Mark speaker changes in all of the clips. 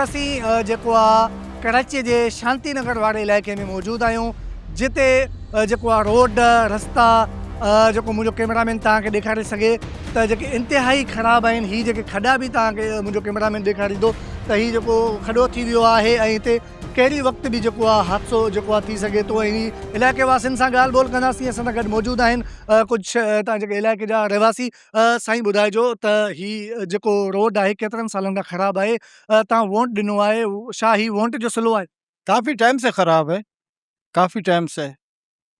Speaker 1: असीं जेको आहे कराची जे शांति नगर वारे इलाइक़े में मौजूदु आहियूं, जिते जेको आहे रोड रस्ता जेको मुंहिंजो कैमरामैन तव्हांखे ॾेखारे सघे त जेके इंतिहाई ख़राबु आहिनि। हीअ जेके खॾा बि तव्हांखे मुंहिंजो कैमरामैन ॾेखारींदो त हीअ जेको खॾो थी वियो आहे ऐं हिते कहिड़ी वक़्तु बि जेको आहे हादसो जेको आहे थी सघे थो। ऐं इलाइक़े वासियुनि सां ॻाल्हि ॿोल कंदासीं। असां सां गॾु मौजूदु आहिनि कुझु तव्हां जेके इलाइक़े जा रहवासी। साईं ॿुधाइजो त हीअ जेको रोड आहे केतिरनि सालनि खां ख़राबु आहे, तव्हां वोट ॾिनो आहे, छा हीअ वोट जो सिलो आहे?
Speaker 2: काफ़ी टाइम से ख़राब है, काफ़ी टाइम से।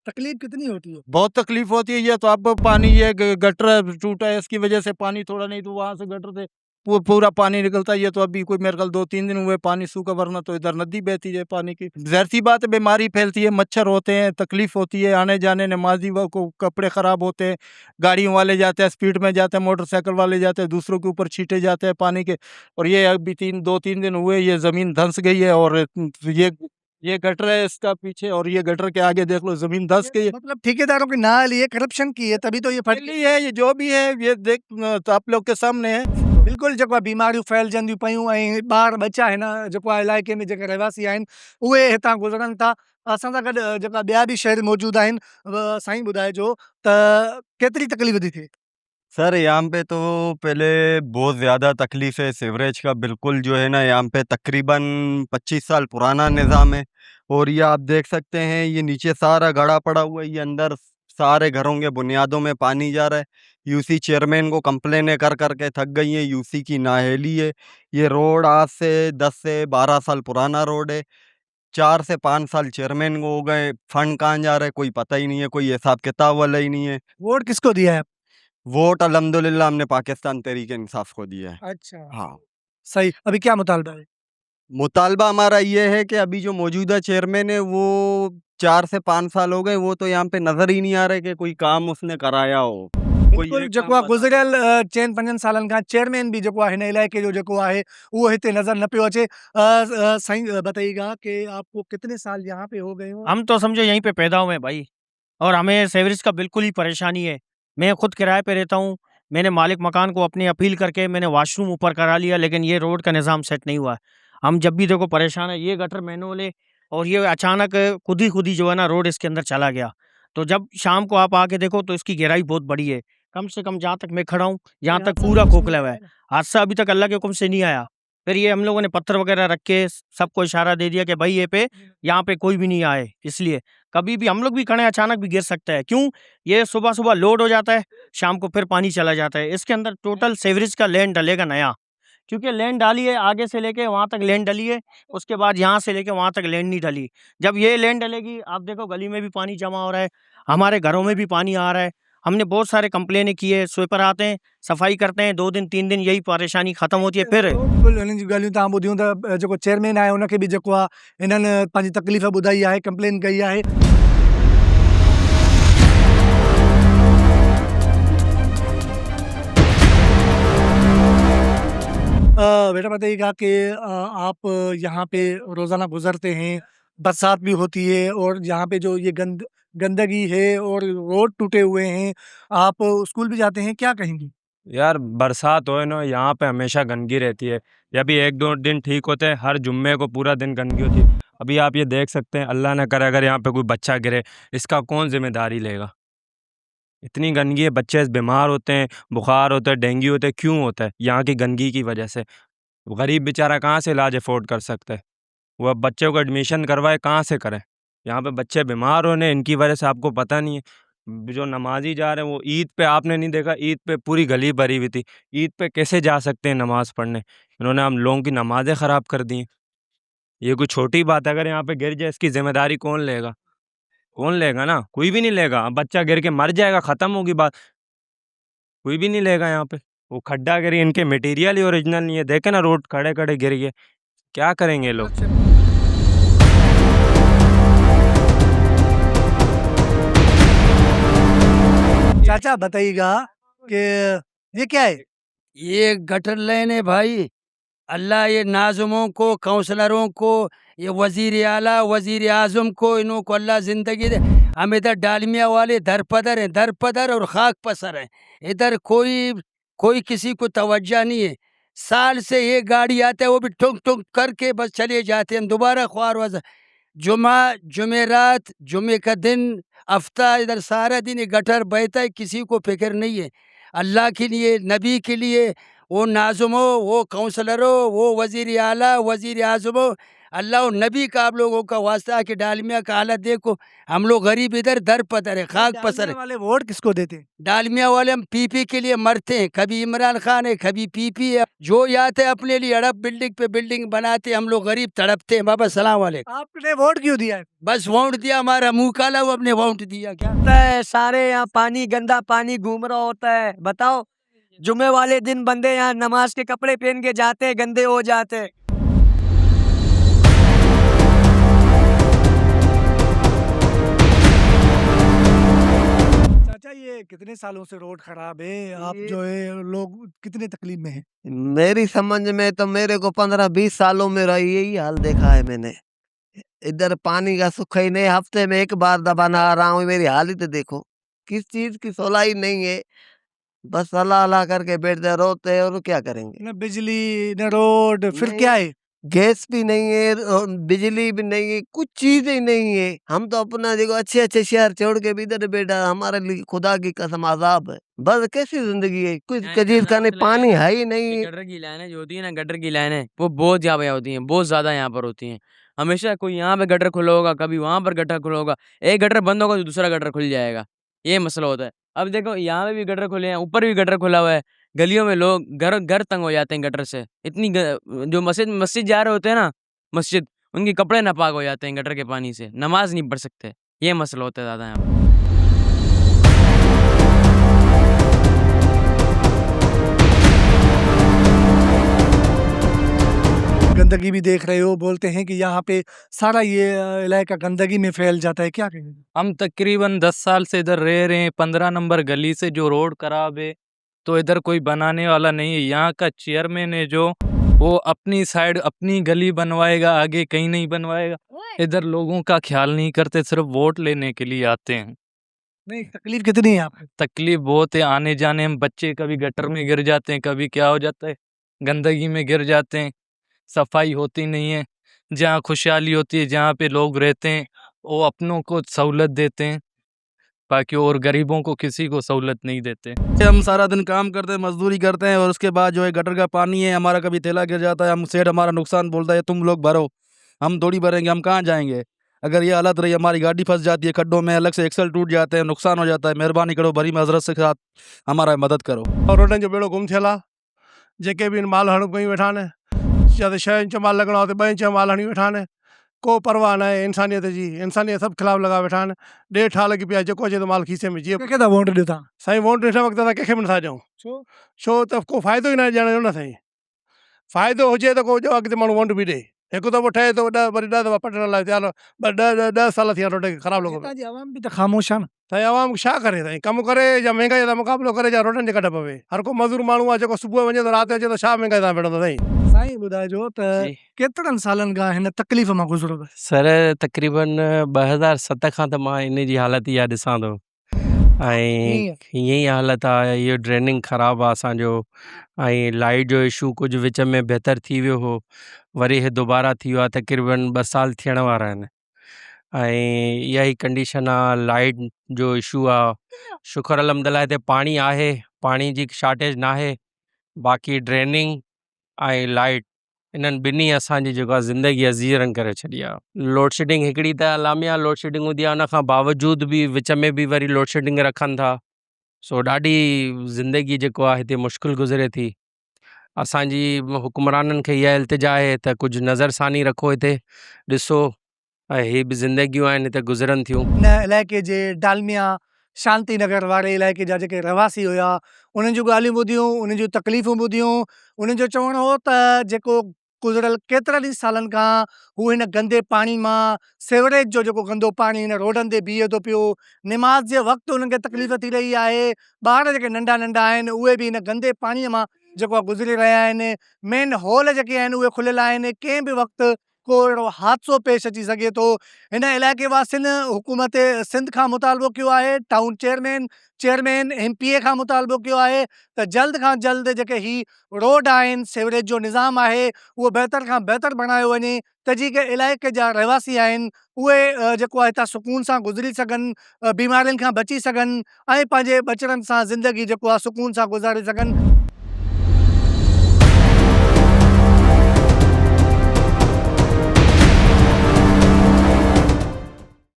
Speaker 1: तकलीफ कितनी होती है?
Speaker 2: बहुत तकलीफ होती है। ये तो अब पानी ये गटर टूटा है, इसकी वजह से पानी थोड़ा, नहीं तो वहाँ से गटर से पूरा पानी निकलता है। ये तो अभी कोई मेरे ख्याल 2-3 दिन हुए पानी सूखा, वरना तो इधर नदी बहती है पानी की। ज़ाहिर सी बात है, बीमारी फैलती है, मच्छर होते हैं, तकलीफ होती है आने जाने। नमाजी को कपड़े ख़राब होते हैं, गाड़ियों वाले जाते हैं स्पीड में जाते हैं, मोटरसाइकिल वाले जाते हैं, दूसरों के ऊपर छींटे जाते हैं पानी के। और ये अभी 2-3 दिन हुए ये ज़मीन धंस गई है। और ये गटर है इसका पीछे, और ये गटर के आगे देख लो ज़मीन धंस गई है।
Speaker 1: मतलब ठेकेदारों की ना लिए करप्शन की है, तभी तो ये फट
Speaker 2: फैली है। ये जो भी है ये देख तो आप लोग के सामने है।
Speaker 1: बिल्कुल जेको आहे बीमारियूं फैलजंदियूं पयूं ऐं ॿार बच्चा हिन जेको आहे इलाइक़े में जेके रहवासी आहिनि उहे हितां गुज़रनि था। असां सां गॾु जेका ॿिया बि शहर मौजूदु आहिनि। साईं ॿुधाइजो त केतिरी तकलीफ़ थी थिए?
Speaker 3: सर यहाँ पे तो पहले बहुत ज़्यादा तकलीफ है। सीवरेज का बिल्कुल जो है ना, यहाँ पे तकरीबन 25 साल पुराना निज़ाम है। और ये आप देख सकते हैं, ये नीचे सारा गड़ा पड़ा हुआ है, ये अंदर सारे घरों के बुनियादों में पानी जा रहा है। यूसी चेयरमैन को कंप्लेनें कर करके थक गई है, यूसी की नाअहली है। ये रोड आज से 10 से 12 साल पुराना रोड है। 4 से 5 साल चेयरमैन को हो गए, फंड कहाँ जा रहा है कोई पता ही नहीं है, कोई हिसाब किताब वाला ही नहीं है।
Speaker 1: वोट किसको दिया है?
Speaker 3: वोट अल्हम्दुलिल्लाह हमने पाकिस्तान तहरीक इंसाफ को दिया है।
Speaker 1: अच्छा,
Speaker 3: हाँ,
Speaker 1: सही। अभी क्या मुतालबा है?
Speaker 3: मुतालबा हमारा ये है कि अभी जो मौजूदा चेयरमैन है वो 4 से 5 साल हो गए, वो तो यहाँ पे नजर ही नहीं आ रहा है कि कोई काम उसने कराया हो। कोई
Speaker 1: बिल्कुल
Speaker 3: एक
Speaker 1: जेको
Speaker 3: काम
Speaker 1: आहे
Speaker 3: बता-
Speaker 1: गुज़िरियल 4-5 सालनि खां चेयरमैन भी जेको आहे हिन इलाइक़े जो जेको आहे उहो हिते नज़र न पियो अचे। साईं बताइएगा कि आपको कितने साल यहाँ पे हो गए हो?
Speaker 4: हम तो समझो यहीं पे पैदा हुए हैं भाई, और हमें सीवरेज का बिल्कुल ही परेशानी है। मैं खुद किराए पे रहता हूँ। मैंने मालिक मकान को अपनी अपील करके मैंने वॉशरूम ऊपर करा लिया, लेकिन ये रोड का निज़ाम सेट नहीं हुआ है। हम जब भी देखो परेशान है। ये गटर मैनुअल है, और ये अचानक खुद ही जो है ना रोड इसके अंदर चला गया। तो जब शाम को आप आके देखो तो इसकी गहराई बहुत बड़ी है। कम से कम जहाँ तक मैं खड़ा हूँ, यहाँ तक पूरा खोखला हुआ है। हादसा अभी तक अल्लाह के हुक्म से नहीं आया। फिर ये हम लोगों ने पत्थर वगैरह रख के सबको इशारा दे दिया कि भाई ये पे यहाँ पे कोई भी नहीं आए, इसलिए कभी भी हम लोग भी खड़े हैं, अचानक भी गिर सकता है। क्यों? ये सुबह सुबह लोड हो जाता है, शाम को फिर पानी चला जाता है। इसके अंदर टोटल सीवरेज का लैंड डलेगा नया, क्योंकि लैंड डाली है आगे से लेके वहाँ तक लैंड डली है, उसके बाद यहाँ से लेके वहाँ तक लैंड नहीं डली। जब ये लैंड डलेगी, आप देखो गली में भी पानी जमा हो रहा है, हमारे घरों में भी पानी आ रहा है। हमने बहुत सारे कंप्लेनें की है, स्वीपर आते हैं, सफाई करते हैं, 2 दिन 3 दिन यही परेशानी ख़त्म होती है। फिर
Speaker 1: बिल्कुलु हिननि जूं ॻाल्हियूं तव्हां ॿुधियूं त जेको चेयरमैन आहे उनखे बि जेको आहे हिननि पंहिंजी तकलीफ़ ॿुधाई आहे, कंप्लेन कई आहे। बेटा बताइएगा कि आप यहाँ पे रोज़ाना गुज़रते हैं, बरसात भी होती है और यहाँ पे जो ये गंदगी है और रोड टूटे हुए हैं, आप स्कूल भी जाते हैं, क्या कहेंगी?
Speaker 5: यार बरसात हो ना, यहाँ पे हमेशा गंदगी रहती है। जब भी 1-2 दिन ठीक होते हैं, हर जुम्मे को पूरा दिन गंदगी होती है। अभी आप ये देख सकते हैं, अल्लाह न करे अगर यहाँ पे कोई बच्चा गिरे, इसका कौन जिम्मेदारी लेगा? इतनी गंदगी है, बच्चे बीमार होते हैं, बुखार होता है, डेंगू होता है। क्यों होता है? यहाँ की गंदगी की वजह से। गरीब बेचारा कहाँ से इलाज अफोर्ड कर सकता है? वो अब बच्चों को एडमिशन करवाए कहाँ से करे? यहाँ पे बच्चे बीमार होने, इनकी वजह से आपको पता नहीं है। जो नमाजी जा रहे हैं, वो ईद पे आपने नहीं देखा, ईद पे पूरी गली भरी हुई थी। ईद पे कैसे जा सकते हैं नमाज पढ़ने? इन्होंने हम लोगों की नमाजें ख़राब कर दी हैं। ये कोई छोटी बात है? अगर यहाँ पे गिर जाए, इसकी जिम्मेदारी कौन लेगा? कौन लेगा ना? कोई भी नहीं लेगा। अब बच्चा गिर के मर जाएगा, ख़त्म होगी बात, कोई भी नहीं लेगा यहाँ पे। वो खड्डा गिरी, इनके मटेरियल ही ओरिजिनल नहीं है। देखे ना रोड खड़े खड़े गिर गए, क्या करेंगे ये लोग?
Speaker 1: चाचा बताइएगा कि ये क्या है?
Speaker 6: ये गटर लाइन है भाई। अल्लाह ये नाज़ुमों को, काउंसलरों को, ये वज़ीर आला, वज़ीर आज़म को, इन्हों को अल्लाह ज़िंदगी दे। हम इधर डालमिया वाले दरपदर हैं, दरपदर और खाक पसर हैं। इधर कोई किसी को तवज्जो नहीं है। साल से एक गाड़ी आता है, वो भी ठुक ठुक करके बस चले जाते हैं, दोबारा ख्वार वजह जुमा जुमेरात जुमे का दिन हफ्ता इधर सारा दिन ये गटर बहता है, किसी को फिक्र नहीं है। अल्लाह के लिए, नबी के लिए, वो नाजुमो, वो काउंसलरो, वो वजीर आला, वजीर आजमो, अल्लाह और नबी का आप लोगों का वास्ता कि डालमिया का हालत देखो। हम लोग गरीब इधर दर पदर है, खाक पसर
Speaker 1: डालमिया
Speaker 6: है।
Speaker 1: वाले वोट किसको देते हैं?
Speaker 6: डालमिया वाले हम पीपी के लिए मरते हैं, कभी इमरान खान है, कभी पीपी है, जो आते हैं अपने लिए अड़प बिल्डिंग पे बिल्डिंग बनाते हैं, हम लोग गरीब तड़पते हैं। बाबा सलाम वालेकुम।
Speaker 1: आपने वोट क्यों दिया है?
Speaker 6: बस वोट दिया, हमारा मुंह काला हुआ, हमने वोट दिया। क्या
Speaker 7: होता है, सारे यहाँ पानी, गंदा पानी घूम रहा होता है। बताओ, जुमे वाले दिन बंदे यहाँ नमाज के कपड़े पहन के जाते हैं, गंदे हो जाते हैं।
Speaker 1: चाचा ये कितने सालों से रोड खराब है? आप
Speaker 8: ये-
Speaker 1: जो है लोग कितने तकलीफ में हैं?
Speaker 8: मेरी समझ में तो मेरे को 15-20 सालों में रही यही हाल देखा है मैंने। इधर पानी का सुख ही नहीं, हफ्ते में एक बार दबाना आ रहा हूँ। मेरी हालत देखो, किस चीज की सुलाई नहीं है, बस अल्लाह अल्लाह करके बैठते रोते हैं, और क्या करेंगे।
Speaker 1: न बिजली न रोड, फिर
Speaker 8: नहीं।
Speaker 1: क्या है?
Speaker 8: गैस भी नहीं है और बिजली भी नहीं है, कुछ चीज ही नहीं है। हम तो अपना देखो अच्छे अच्छे शहर छोड़ के भी इधर बैठा, हमारे लिए खुदा की कसम अजाब है। बस कैसी जिंदगी है, कुछ कजीज का नहीं, पानी है ही नहीं है।
Speaker 9: गटर की लाइनें जो होती है ना, गटर की लाइनें वो बहुत ज्यादा होती हैं, बहुत ज्यादा यहाँ पर होती हैं। हमेशा कोई यहाँ पे गटर खुला होगा, कभी वहां पर गटर खुला होगा, एक गटर बंद होगा तो दूसरा गटर खुल जाएगा, ये मसला होता है। अब देखो यहाँ पे भी गटर खुले हैं, ऊपर भी गटर खुला हुआ है, गलियों में लोग घर घर तंग हो जाते हैं गटर से। जो मस्जिद मस्जिद जा रहे होते हैं ना, मस्जिद, उनके कपड़े नापाक हो जाते हैं गटर के पानी से, नमाज नहीं पढ़ सकते, ये मसला होता है ज्यादा यहाँ पर।
Speaker 1: गंदगी भी देख रहे हो, बोलते हैं कि यहाँ पे सारा ये इलाका गंदगी में फैल जाता है, क्या कहेंगे?
Speaker 10: हम तकरीबन 10 साल से इधर रह रहे हैं। 15 नंबर गली से जो रोड खराब है, तो इधर कोई बनाने वाला नहीं है। यहाँ का चेयरमैन है जो, वो अपनी साइड अपनी गली बनवाएगा, आगे कहीं नहीं बनवाएगा। इधर लोगों का ख्याल नहीं करते, सिर्फ वोट लेने के लिए आते हैं।
Speaker 1: नहीं, तकलीफ कितनी है यहाँ पे?
Speaker 10: तकलीफ बहुत है, आने जाने में बच्चे कभी गटर में गिर जाते हैं, कभी क्या हो जाता है, गंदगी में गिर जाते हैं, सफाई होती नहीं है। जहाँ खुशहाली होती है, जहाँ पे लोग रहते हैं, वो अपनों को सहूलत देते हैं, बाकी और गरीबों को किसी को सहूलत नहीं देते।
Speaker 2: हम सारा दिन काम करते हैं, मजदूरी करते हैं, और उसके बाद जो है गटर का पानी है, हमारा कभी थैला गिर जाता है, हम सेठ हमारा नुकसान बोलता है तुम लोग भरो, हम थोड़ी भरेंगे, हम कहाँ जाएंगे। अगर ये हालत रही, हमारी गाड़ी फंस जाती है खड्डों में, अलग से एक्सल टूट जाते हैं, नुकसान हो जाता है। मेहरबानी करो, बड़ी मजरत से साथ हमारा मदद करो।
Speaker 11: और रोडनि जो बेड़ो गुम थियल आहे, जेके बि माल हण कयूं वेठा आहिनि, या त 6 इंच माल लॻणो आहे त 2 इंच माल हणी वेठा आहिनि, को परवाह न आहे इंसानियत जी। इंसानियत सभु ख़िलाफ़ु लॻा वेठा आहिनि, ॾेढ ठा लॻी पिया, जेको अचे थो माल खीसे में। जीअं
Speaker 1: कंहिंखे था वोट ॾियो तव्हां?
Speaker 11: साईं वोट ॾिठण वक़्तु असां कंहिंखे बि नथा ॾियूं, छो त को फ़ाइदो ई न आहे ॾियण जो न साईं। फ़ाइदो हुजे त को जो अॻिते माण्हू वोट बि ॾिए। हिकु दफ़ो ठहे थो, वरी 10 दफ़ा पटण लाइ तयारु, 10 साल थी विया रोड खे ख़राबु लॻो पियो।
Speaker 1: हितां जी आवाम भी तो खामोश आहे न।
Speaker 11: साईं आवाम छा करे साईं, कमु करे या महांगाई सां मुक़ाबिलो करे, या रोडनि जे कढ पवे। हर को मज़दूर माण्हू आहे जेको सुबुह वञे थो राति अचे थो, छा महांगाई सां विढ़ंदो साईं।
Speaker 1: साईं ॿुधाइजो त
Speaker 9: जी
Speaker 1: केतिरनि सालनि खां हिन तकलीफ़ मां गुज़रो पिया?
Speaker 9: सर, तक़रीबन 2007 खां त मां इन जी हालत इहा ॾिसां थो, ऐं
Speaker 1: ईअं?
Speaker 9: हीअं ई हालत आहे। इहो ड्रेनिंग ख़राबु आहे असांजो, ऐं लाइट जो इशू कुझु विच में बहितर थी वियो हो, वरी हे दोबारा थी वियो आहे। तक़रीबन 2 साल थियण वारा आहिनि, ऐं इहा ई कंडीशन आहे। लाइट जो इशू आहे, शुक्र अलहमदिल्ला हिते पाणी आहे, पाणी जी शार्टेज न आहे, बाक़ी ड्रेनिंग ऐं लाइट, इन्हनि ॿिन्ही असांजी जेको आहे ज़िंदगी अज़ीरन करे छॾी आहे। लोड शेडिंग हिकिड़ी त लामिया लोड शेडिंग हूंदी आहे, उन खां बावजूद बि विच में बि वरी लोड शेडिंग रखनि था। सो ॾाढी ज़िंदगी जेको आहे हिते मुश्किल गुज़रे थी। असांजी हुक्मराननि खे इहा इल्तिजा आहे त कुझु नज़रसानी रखो, हिते ॾिसो, ऐं ही बि ज़िंदगियूं आहिनि हिते गुज़रनि थियूं।
Speaker 1: हिन इलाइक़े जे डालमिया शांति नगर वारे इलाइक़े जा जेके रहवासी हुया, उन्हनि जूं ॻाल्हियूं ॿुधियूं, उन्हनि जूं तकलीफ़ूं ॿुधियूं। उन्हनि जो चवणु हो त जेको गुज़िरियल केतिरनि ई सालनि खां हू हिन गंदे पाणी मां, सेवरेज जो जेको गंदो पाणी हिन रोडनि ते बीहे थो पियो। निमाज़ जे वक़्तु उन्हनि खे तकलीफ़ थी रही आहे। ॿार जेके नंढा नंढा आहिनि, उहे बि हिन गंदे पाणीअ मां जेको आहे गुज़री रहिया आहिनि। मेन हॉल जेके आहिनि उहे खुलियल आहिनि, कंहिं बि वक़्तु को अहिड़ो हादसो पेश अची सघे थो। हिन इलाइक़े वासियुनि हुकूमत सिंध खां मुतालबो कयो आहे, टाउन चेयरमैन MP खां मुतालबो कयो आहे त जल्द खां जल्द जेके ही रोड आहिनि, सेवरेज जो निज़ाम आहे, उहो बहितर खां बहितर बणायो वञे त जेके इलाइक़े जा रहवासी आहिनि उहे जेको आहे हितां सुकून सां गुज़री सघनि, बीमारियुनि खां बची सघनि ऐं पंहिंजे बचड़नि सां ज़िंदगी जेको आहे सुकून सां गुज़ारे सघनि।